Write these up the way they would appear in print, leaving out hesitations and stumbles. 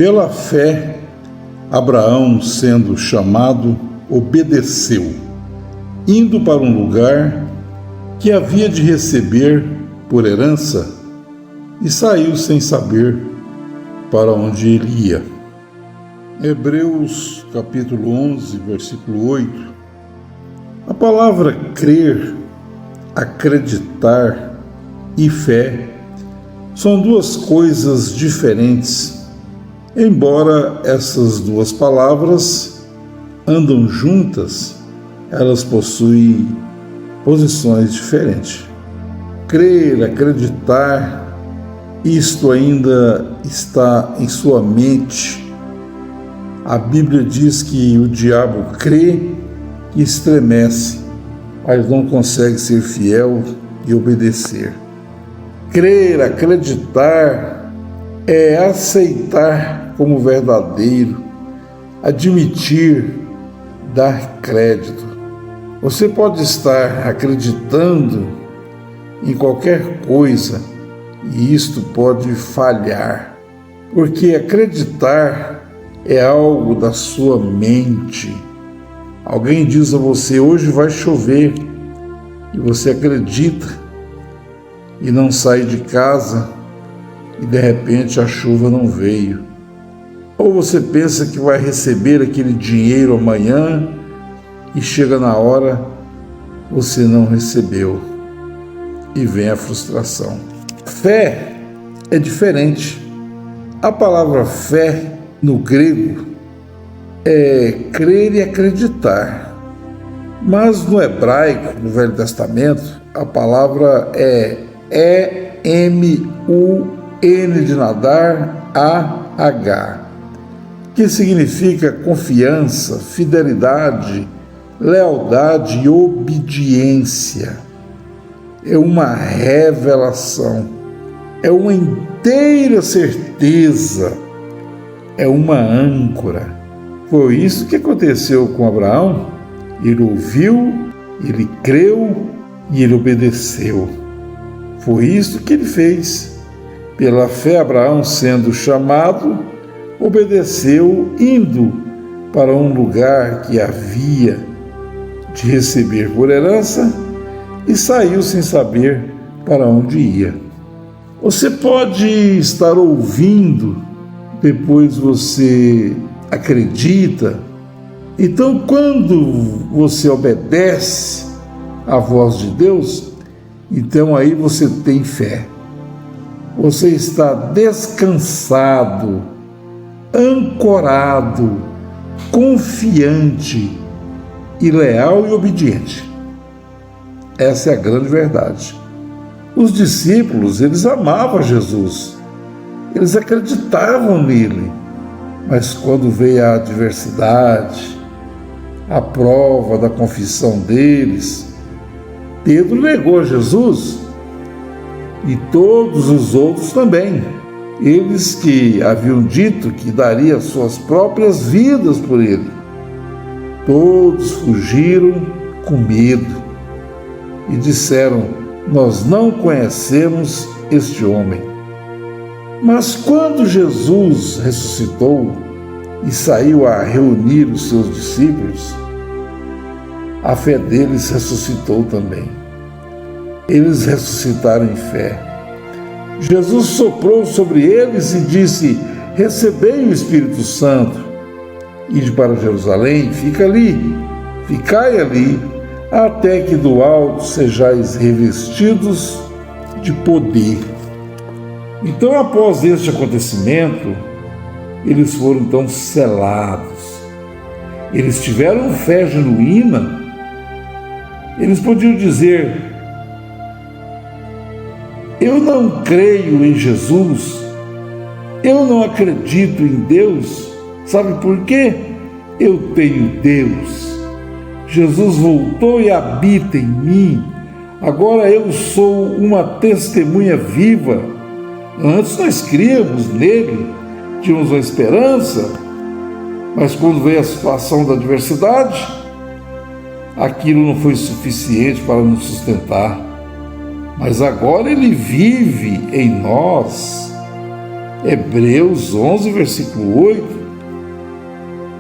Pela fé, Abraão, sendo chamado, obedeceu, indo para um lugar que havia de receber por herança, e saiu sem saber para onde ele ia. Hebreus capítulo 11, versículo 8. A palavra crer, acreditar e fé são duas coisas diferentes, embora essas duas palavras andam juntas, elas possuem posições diferentes. Crer, acreditar, isto ainda está em sua mente. A Bíblia diz que o diabo crê e estremece, mas não consegue ser fiel e obedecer. Crer, acreditar, é aceitar como verdadeiro, admitir, dar crédito. Você pode estar acreditando em qualquer coisa e isto pode falhar, porque acreditar é algo da sua mente. Alguém diz a você: hoje vai chover, e você acredita e não sai de casa e de repente a chuva não veio. Ou você pensa que vai receber aquele dinheiro amanhã e chega na hora, você não recebeu e vem a frustração. Fé é diferente. A palavra fé no grego é crer e acreditar, mas no hebraico, no Velho Testamento, a palavra é E-M-U-N de nadar, A-H, que significa confiança, fidelidade, lealdade e obediência. É uma revelação, é uma inteira certeza, é uma âncora. Foi isso que aconteceu com Abraão. Ele ouviu, ele creu e ele obedeceu. Foi isso que ele fez. Pela fé, Abraão, sendo chamado, obedeceu, indo para um lugar que havia de receber por herança, e saiu sem saber para onde ia. Você pode estar ouvindo, depois você acredita. Então, quando você obedece à voz de Deus, então aí você tem fé. Você está descansado, ancorado, confiante e leal e obediente. Essa é a grande verdade. Os discípulos, eles amavam Jesus, eles acreditavam nele, mas quando veio a adversidade, a prova da confissão deles, Pedro negou Jesus e todos os outros também. Eles que haviam dito que daria suas próprias vidas por ele. Todos fugiram com medo e disseram: nós não conhecemos este homem. Mas quando Jesus ressuscitou e saiu a reunir os seus discípulos, a fé deles ressuscitou também. Eles ressuscitaram em fé. Jesus soprou sobre eles e disse: recebei o Espírito Santo, ide para Jerusalém, ficai ali, até que do alto sejais revestidos de poder. Então, após este acontecimento, eles foram então selados. Eles tiveram fé genuína. Eles podiam dizer: eu não creio em Jesus, eu não acredito em Deus. Sabe por quê? Eu tenho Deus. Jesus voltou e habita em mim. Agora eu sou uma testemunha viva. Antes nós críamos nele, tínhamos uma esperança, mas quando veio a situação da adversidade, aquilo não foi suficiente para nos sustentar. Mas agora ele vive em nós. Hebreus 11, versículo 8.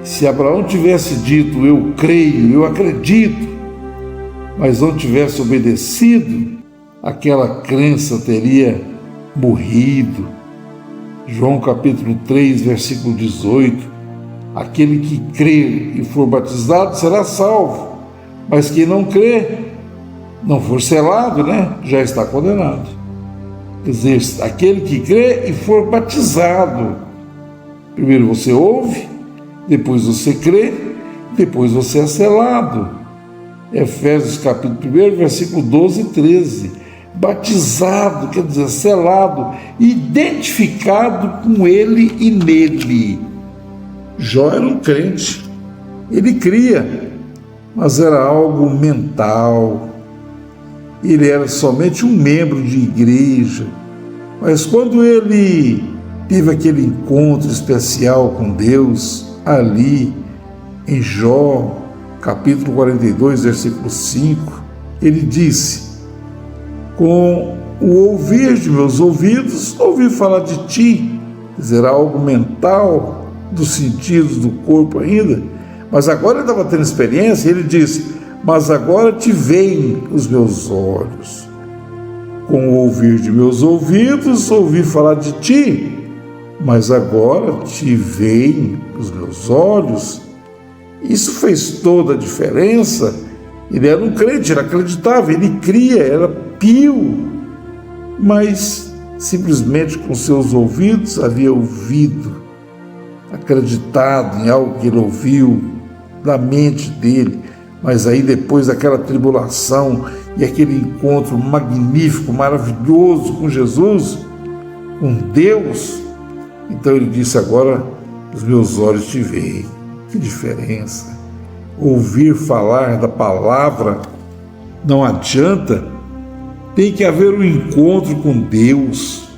Se Abraão tivesse dito, eu creio, eu acredito, mas não tivesse obedecido, aquela crença teria morrido. João capítulo 3, versículo 18. Aquele que crer e for batizado será salvo, mas quem não crer, não for selado, já está condenado. Quer dizer, aquele que crê e for batizado, primeiro você ouve, depois você crê, depois você é selado. Efésios capítulo 1, versículo 12 e 13. Batizado, quer dizer, selado, identificado com ele e nele. Jó era um crente, ele cria, mas era algo mental. Ele era somente um membro de igreja, mas quando ele teve aquele encontro especial com Deus, ali em Jó, capítulo 42, versículo 5, ele disse: com o ouvir de meus ouvidos, ouvi falar de ti. Quer dizer, algo mental, dos sentidos do corpo ainda, mas agora ele estava tendo experiência. Ele disse: mas agora te veem os meus olhos. Com o ouvir de meus ouvidos, ouvi falar de ti, mas agora te veem os meus olhos. Isso fez toda a diferença. Ele era um crente, ele acreditava, ele cria, era pio, mas simplesmente com seus ouvidos havia ouvido, acreditado em algo que ele ouviu da mente dele. Mas aí depois daquela tribulação e aquele encontro magnífico, maravilhoso com Jesus, com Deus, então ele disse: agora os meus olhos te veem. Que diferença! Ouvir falar da palavra não adianta, tem que haver um encontro com Deus,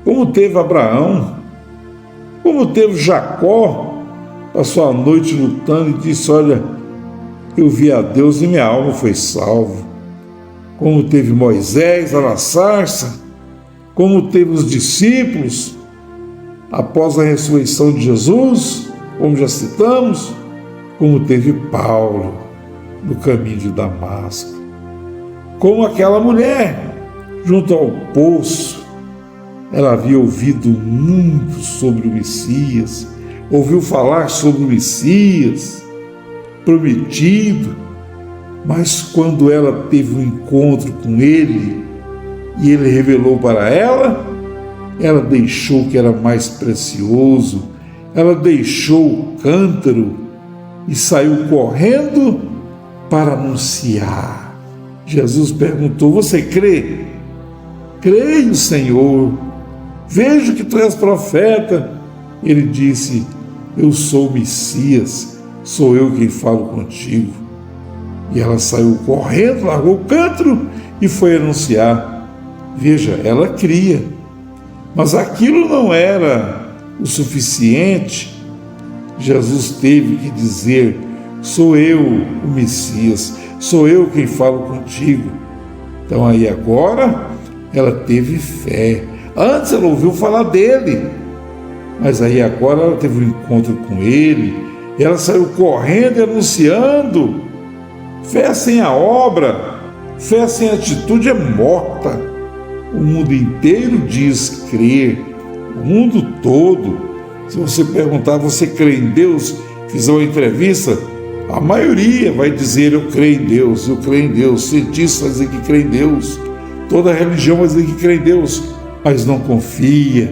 como teve Abraão, como teve Jacó. Passou a noite lutando e disse: olha, eu vi a Deus e minha alma foi salva. Como teve Moisés lá na sarça, como teve os discípulos após a ressurreição de Jesus, como já citamos, como teve Paulo no caminho de Damasco, como aquela mulher junto ao poço. Ela havia ouvido muito sobre o Messias, ouviu falar sobre o Messias prometido, mas quando ela teve um encontro com ele e ele revelou para ela, ela deixou o que era mais precioso, ela deixou o cântaro e saiu correndo para anunciar. Jesus perguntou: você crê? Creio, Senhor, vejo que tu és profeta. Ele disse: eu sou o Messias, sou eu quem falo contigo. E ela saiu correndo, largou o cântaro e foi anunciar. Veja, ela cria, mas aquilo não era o suficiente. Jesus teve que dizer: sou eu o Messias, sou eu quem falo contigo. Então aí agora ela teve fé. Antes ela ouviu falar dele, mas aí agora ela teve um encontro com ele, e ela saiu correndo e anunciando. Fé sem a obra, fé sem atitude é morta. O mundo inteiro diz crer, o mundo todo. Se você perguntar: você crê em Deus? Fizer uma entrevista, a maioria vai dizer: eu creio em Deus, eu creio em Deus. Cientista vai dizer que crê em Deus, toda religião vai dizer que crê em Deus, mas não confia,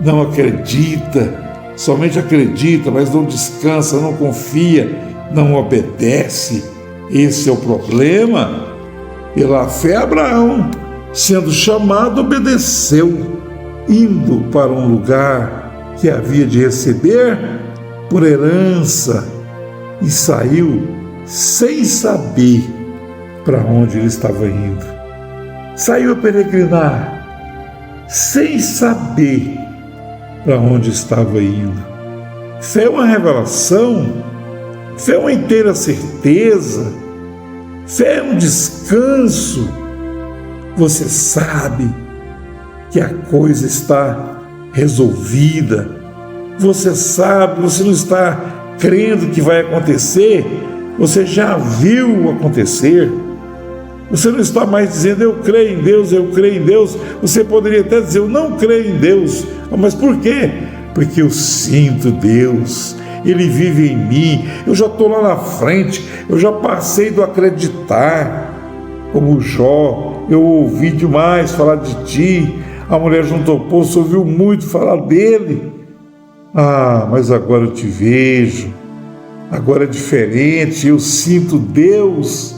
não acredita, somente acredita, mas não descansa, não confia, não obedece. Esse é o problema. Pela fé, Abraão, sendo chamado, obedeceu, indo para um lugar que havia de receber por herança, e saiu sem saber para onde ele estava indo. Saiu a peregrinar sem saber para onde estava indo. Fé é uma revelação, fé é uma inteira certeza, fé é um descanso. Você sabe que a coisa está resolvida. Você sabe, você não está crendo que vai acontecer, você já viu acontecer. Você não está mais dizendo, eu creio em Deus, eu creio em Deus. Você poderia até dizer, eu não creio em Deus. Mas por quê? Porque eu sinto Deus, Ele vive em mim, eu já estou lá na frente, eu já passei do acreditar. Como Jó, eu ouvi demais falar de ti, a mulher junto ao poço ouviu muito falar dele. Mas agora eu te vejo, agora é diferente, eu sinto Deus.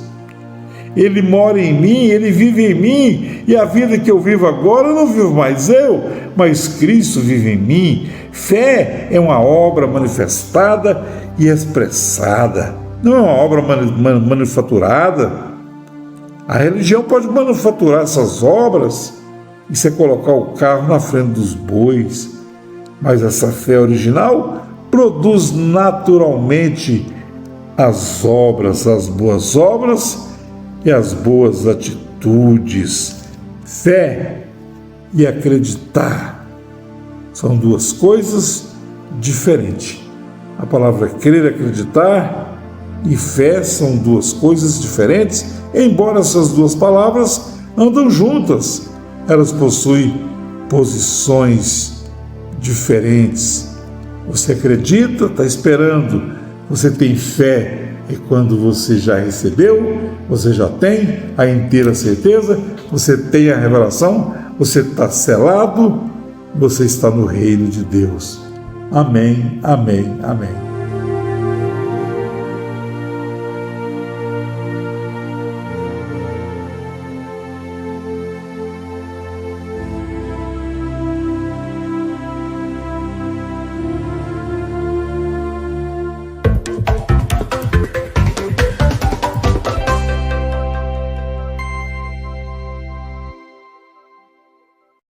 Ele mora em mim, Ele vive em mim, e a vida que eu vivo agora, eu não vivo mais eu, mas Cristo vive em mim. Fé é uma obra manifestada e expressada, não é uma obra manufaturada. A religião pode manufaturar essas obras, isso é colocar o carro na frente dos bois, mas essa fé original produz naturalmente as obras, as boas obras e as boas atitudes. Fé e acreditar são duas coisas diferentes. A palavra crer e acreditar e fé são duas coisas diferentes, embora essas duas palavras andam juntas. Elas possuem posições diferentes. Você acredita, está esperando. Você tem fé, e quando você já recebeu, você já tem a inteira certeza, você tem a revelação, você está selado, você está no reino de Deus. Amém, amém, amém.